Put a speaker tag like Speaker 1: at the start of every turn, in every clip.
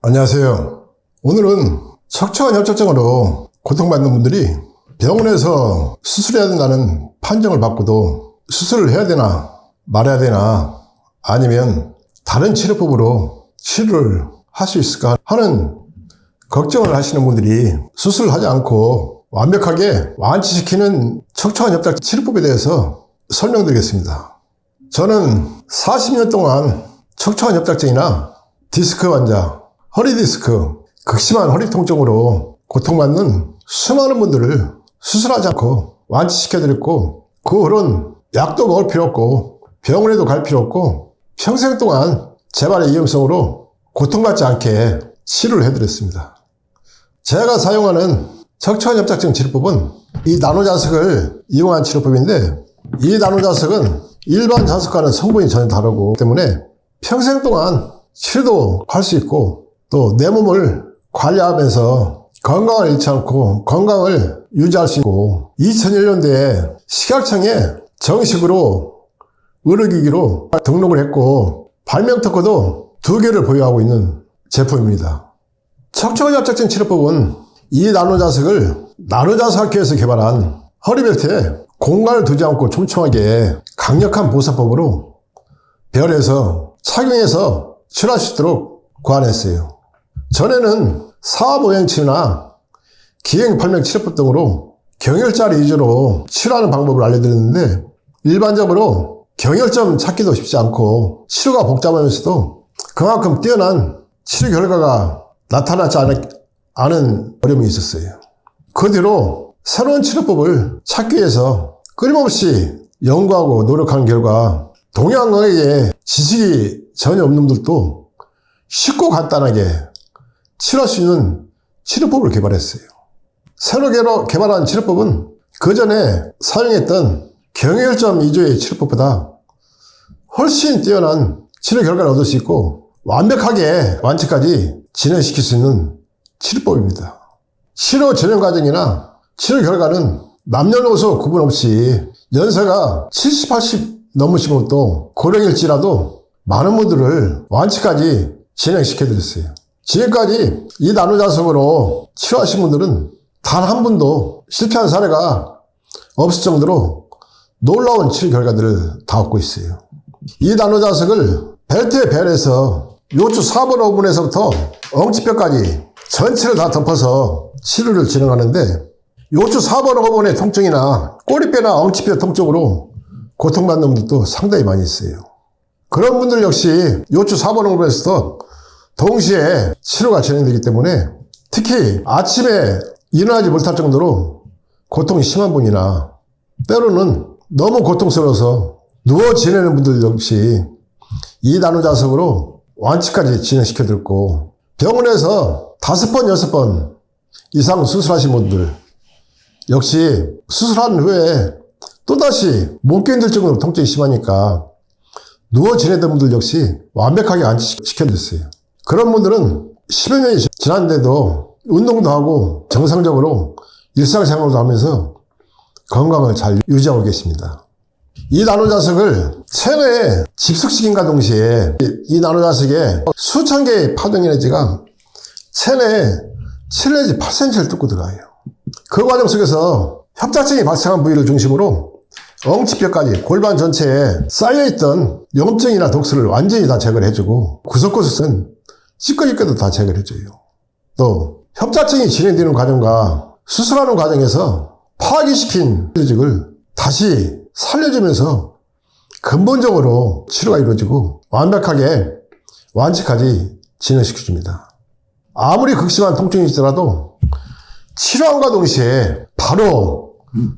Speaker 1: 안녕하세요. 오늘은 척추관 협착증으로 고통받는 분들이 병원에서 수술해야 된다는 판정을 받고도 수술을 해야 되나 말아야 되나 아니면 다른 치료법으로 치료를 할 수 있을까 하는 걱정을 하시는 분들이 수술을 하지 않고 완벽하게 완치시키는 척추관 협착증 치료법에 대해서 설명드리겠습니다. 저는 40년 동안 척추관 협착증이나 디스크 환자, 허리 디스크, 극심한 허리 통증으로 고통받는 수많은 분들을 수술하지 않고 완치시켜드렸고, 그 후로는 약도 먹을 필요 없고 병원에도 갈 필요 없고 평생 동안 재발의 위험성으로 고통받지 않게 치료를 해드렸습니다. 제가 사용하는 척추관 협착증 치료법은 이 나노자석을 이용한 치료법인데, 이 나노자석은 일반 자석과는 성분이 전혀 다르고 때문에 평생 동안 치료도 할 수 있고 또 내 몸을 관리하면서 건강을 잃지 않고 건강을 유지할 수 있고, 2001년도에 식약청에 정식으로 의료기기로 등록을 했고 발명 특허도 2개를 보유하고 있는 제품입니다. 척추관 협착증 치료법은 이 나노자석을 나노자석학회에서 개발한 허리벨트에 공간을 두지 않고 촘촘하게 강력한 보호사법으로 별에서 착용해서 치료할 수 있도록 고안했어요. 전에는 사보행치료나 기행팔명 치료법 등으로 경혈자리 위주로 치료하는 방법을 알려드렸는데, 일반적으로 경혈점 찾기도 쉽지 않고 치료가 복잡하면서도 그만큼 뛰어난 치료 결과가 나타나지 않은 어려움이 있었어요. 그 뒤로 새로운 치료법을 찾기 위해서 끊임없이 연구하고 노력하는 결과 동양의학에 지식이 전혀 없는 분들도 쉽고 간단하게 치료할 수 있는 치료법을 개발했어요. 새로 개발한 치료법은 그 전에 사용했던 경혈점 위주의 치료법보다 훨씬 뛰어난 치료 결과를 얻을 수 있고 완벽하게 완치까지 진행시킬 수 있는 치료법입니다. 치료 진행 과정이나 치료 결과는 남녀노소 구분 없이 연세가 70, 80 넘으신 분도 고령일지라도 많은 분들을 완치까지 진행시켜드렸어요. 지금까지 이 나노자석으로 치료하신 분들은 단 한 분도 실패한 사례가 없을 정도로 놀라운 치료 결과들을 다 얻고 있어요. 이 나노자석을 벨트에 배열해서 요추 4번 5분에서부터 엉치뼈까지 전체를 다 덮어서 치료를 진행하는데, 요추 4번 5분의 통증이나 꼬리뼈나 엉치뼈 통증으로 고통받는 분들도 상당히 많이 있어요. 그런 분들 역시 요추 4번 5분에서도 동시에 치료가 진행되기 때문에 특히 아침에 일어나지 못할 정도로 고통이 심한 분이나 때로는 너무 고통스러워서 누워 지내는 분들 역시 이 나노자석으로 완치까지 진행시켜드렸고, 병원에서 5번, 6번 이상 수술하신 분들 역시 수술한 후에 또다시 못 견딜 정도로 통증이 심하니까 누워 지내던 분들 역시 완벽하게 완치시켜드렸어요. 그런 분들은 10여 년이 지났는데도 운동도 하고 정상적으로 일상생활도 하면서 건강을 잘 유지하고 계십니다. 이 나노자석을 체내에 집속시킨과 동시에 이 나노자석에 수천 개의 파동 에너지가 체내에 7 내지 8cm를 뚫고 들어가요. 그 과정 속에서 협착증이 발생한 부위를 중심으로 엉치뼈까지 골반 전체에 쌓여있던 염증이나 독소를 완전히 다 제거를 해주고 구석구석은 찌꺼기도 다 제거를 해줘요. 또 협착증이 진행되는 과정과 수술하는 과정에서 파괴시킨 조직을 다시 살려주면서 근본적으로 치료가 이루어지고 완벽하게 완치까지 진행시켜줍니다. 아무리 극심한 통증이 있더라도 치료함과 동시에 바로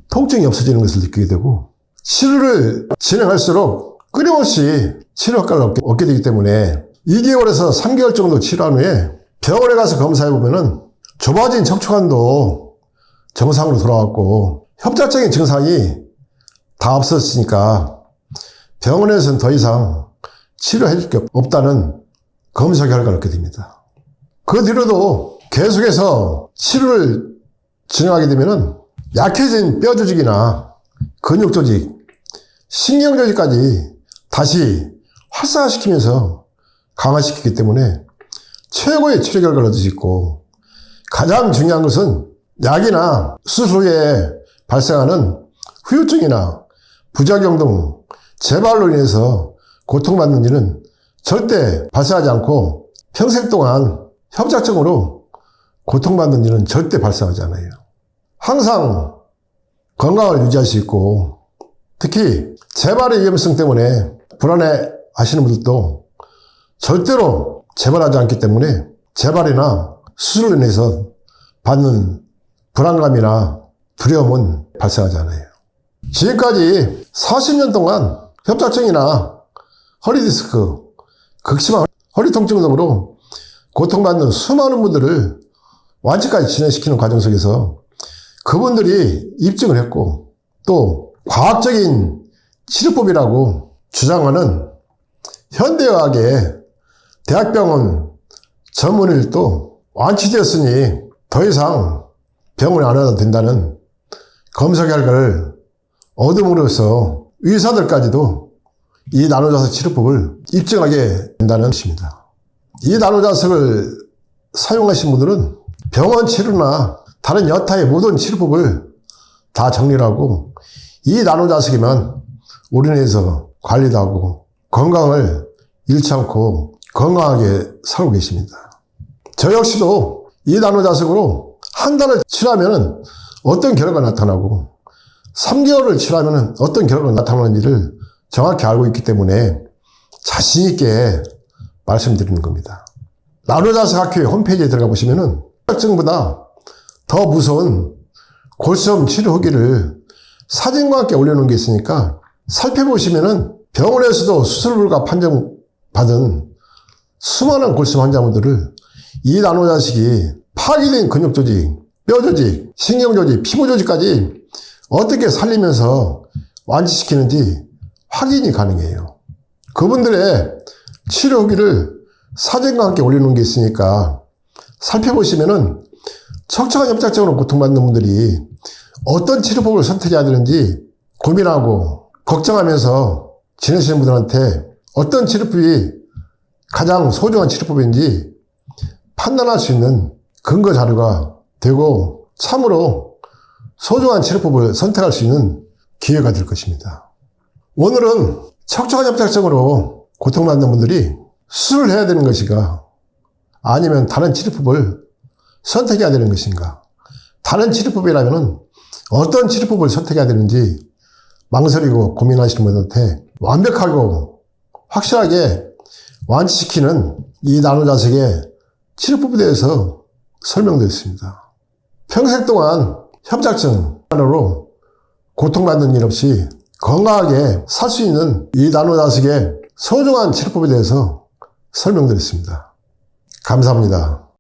Speaker 1: 통증이 없어지는 것을 느끼게 되고, 치료를 진행할수록 끊임없이 치료 효과를 얻게 되기 때문에 2개월에서 3개월 정도 치료한 후에 병원에 가서 검사해보면은 좁아진 척추관도 정상으로 돌아왔고 협착증의 증상이 다 없었으니까 병원에서는 더 이상 치료해줄 게 없다는 검사 결과를 얻게 됩니다. 그 뒤로도 계속해서 치료를 진행하게 되면은 약해진 뼈 조직이나 근육 조직, 신경 조직까지 다시 활성화시키면서 강화시키기 때문에 최고의 치료 결과를 얻을 수 있고, 가장 중요한 것은 약이나 수술 후에 발생하는 후유증이나 부작용 등 재발로 인해서 고통받는 일은 절대 발생하지 않고, 평생 동안 협착증으로 고통받는 일은 절대 발생하지 않아요. 항상 건강을 유지할 수 있고, 특히 재발의 위험성 때문에 불안해 하시는 분들도 절대로 재발하지 않기 때문에 재발이나 수술로 인해서 받는 불안감이나 두려움은 발생하지 않아요. 지금까지 40년 동안 협착증이나 허리디스크, 극심한 허리 통증 등으로 고통받는 수많은 분들을 완치까지 진행시키는 과정 속에서 그분들이 입증을 했고, 또 과학적인 치료법이라고 주장하는 현대의학의 대학병원 전문의도 완치되었으니 더 이상 병원에 안 와도 된다는 검사 결과를 얻음으로써 의사들까지도 이 나노자석 치료법을 입증하게 된다는 것입니다. 이 나노자석을 사용하신 분들은 병원 치료나 다른 여타의 모든 치료법을 다 정리하고 이 나노자석에만 올인해서 관리도 하고 건강을 잃지 않고 건강하게 살고 계십니다. 저 역시도 이 나노자석으로 한 달을 치료하면 어떤 결과가 나타나고 3개월을 치료하면 어떤 결과가 나타나는지를 정확히 알고 있기 때문에 자신 있게 말씀드리는 겁니다. 나노자석 학회 홈페이지에 들어가 보시면은 협착증보다 더 무서운 골수염 치료 후기를 사진과 함께 올려놓은 게 있으니까 살펴보시면은 병원에서도 수술 불가 판정받은 수많은 골수염 환자분들을 이 나노자석이 파괴된 근육 조직, 뼈 조직, 신경 조직, 피부 조직까지 어떻게 살리면서 완치시키는지 확인이 가능해요. 그분들의 치료 후기를 사진과 함께 올려놓은 게 있으니까 살펴보시면은 척척한 협착증으로 고통받는 분들이 어떤 치료법을 선택해야 되는지 고민하고 걱정하면서 지내시는 분들한테 어떤 치료법이 가장 소중한 치료법인지 판단할 수 있는 근거 자료가 되고 참으로 소중한 치료법을 선택할 수 있는 기회가 될 것입니다. 오늘은 척척한 협착증으로 고통받는 분들이 수술을 해야 되는 것인가, 아니면 다른 치료법을 선택해야 되는 것인가, 다른 치료법이라면 어떤 치료법을 선택해야 되는지 망설이고 고민하시는 분들한테 완벽하고 확실하게 완치시키는 이 나노자석의 치료법에 대해서 설명드렸습니다. 평생 동안 협착증으로 고통받는 일 없이 건강하게 살 수 있는 이 나노자석의 소중한 치료법에 대해서 설명드렸습니다. 감사합니다.